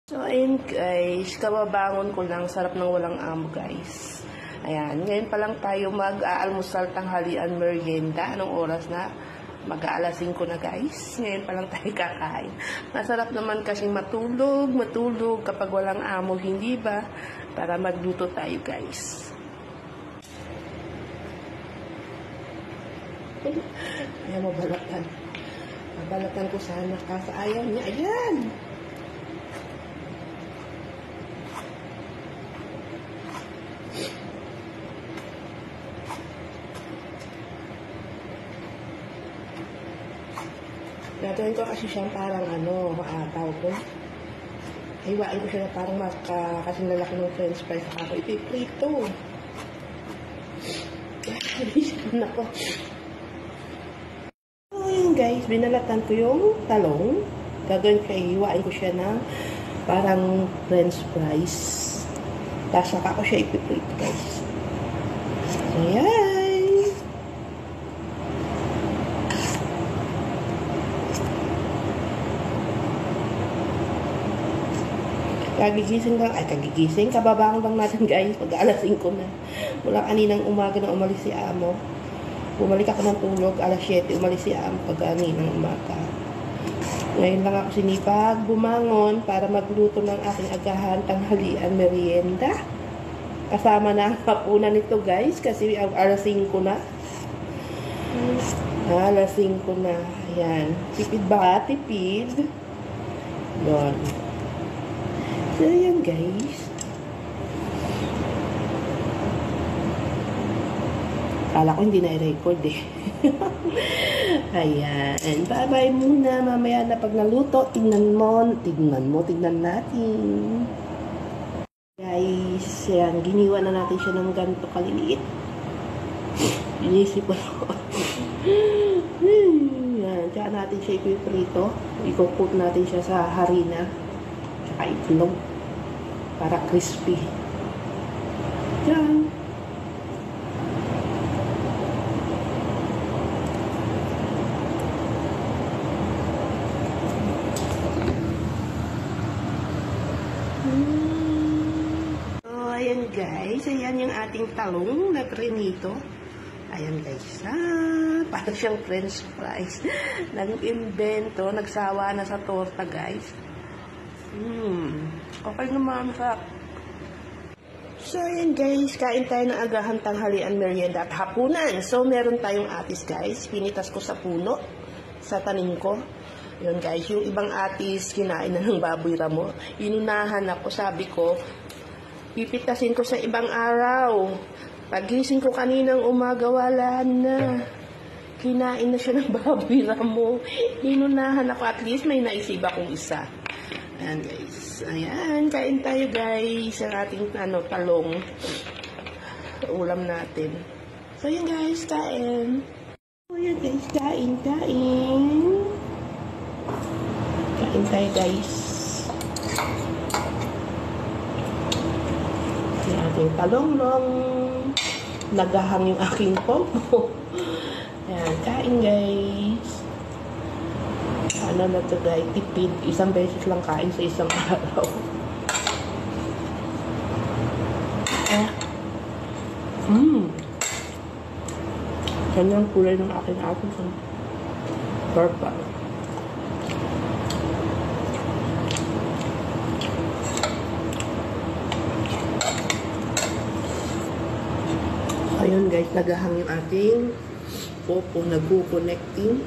So, ayun guys, kababangon ko lang, sarap ng walang amo guys. Ayan, ngayon pa lang tayo mag-aalmusal, tanghalian, merienda. Anong oras na? Mag-aalas 5 na guys. Ngayon pa lang tayo kakain. Masarap naman kasi matulog kapag walang amo, hindi ba? Para magluto tayo guys. Ayan, mabalatan. Mabalatan ko sana kasi ayaw niya. Ayan! Gagawin ko kasi siyang parang tawag ko. Hiwain ko siya na parang kasing lalaki ng french fries. Ako ipiprito. Nako. So, yun guys, binalatan ko yung talong. Gagawin ko, hiwain ko siya na parang french fries. Tapos saka ko siya ipiprito guys. So, yan. Kababangon lang natin guys, pag-alas 5 na. Mula kaninang umaga na umalis si amo. Bumalik ako ng tulog, alas 7, umalis si amo pag kaninang umaga. Ngayon lang ako sinipag, bumangon para magluto ng aking agahan, tanghalian, merienda. Kasama na ang hapunan nito guys, kasi alas 5 na. Alas 5 na. Ayan. Tipid ba? Tipid. Yun. So, yan guys. Kala ko hindi na-record eh. Ayan. Bye-bye muna. Mamaya na pag naluto, tignan natin. Guys, yan. Giniwa na natin siya ng ganito kaliliit. Inisip ko. Yan. Tsaka natin siya ipiprito. I-cook natin siya sa harina. Tsaka itlog para crispy. Yan. So, ayan guys. Ayan yung ating talong na prinito. Ayan guys. Para siyang french fries. Nag-invento. Nagsawa na sa torta guys. Okay naman sa. So, ayan guys, kain tayo ng agahan, tanghalian, merienda at hapunan. So, meron tayong atis guys. Pinitas ko sa puno, sa tanim ko. Yun guys, yung ibang atis, kinain na ng baboy ramo. Inunahan ako, sabi ko, pipitasin ko sa ibang araw. Pagising ko kaninang umaga, wala na. Kinain na siya ng baboy ramo. Inunahan ako, at least may naisip akong isa. Ayan guys. Ayan. Kain tayo guys. Ang ating talong. Ulam natin. So ayan guys. Kain. So ayan guys. Kain. Kain tayo guys. Ang ating talong-long. Nagahang yung aking popo. Ayan. Kain guys. Ano na to guys, tipid. Isang beses lang kain sa isang araw. Ganyan ang kulay ng aking atis. Purple. Ayun guys, nagahang yung ating popo, nag-connecting.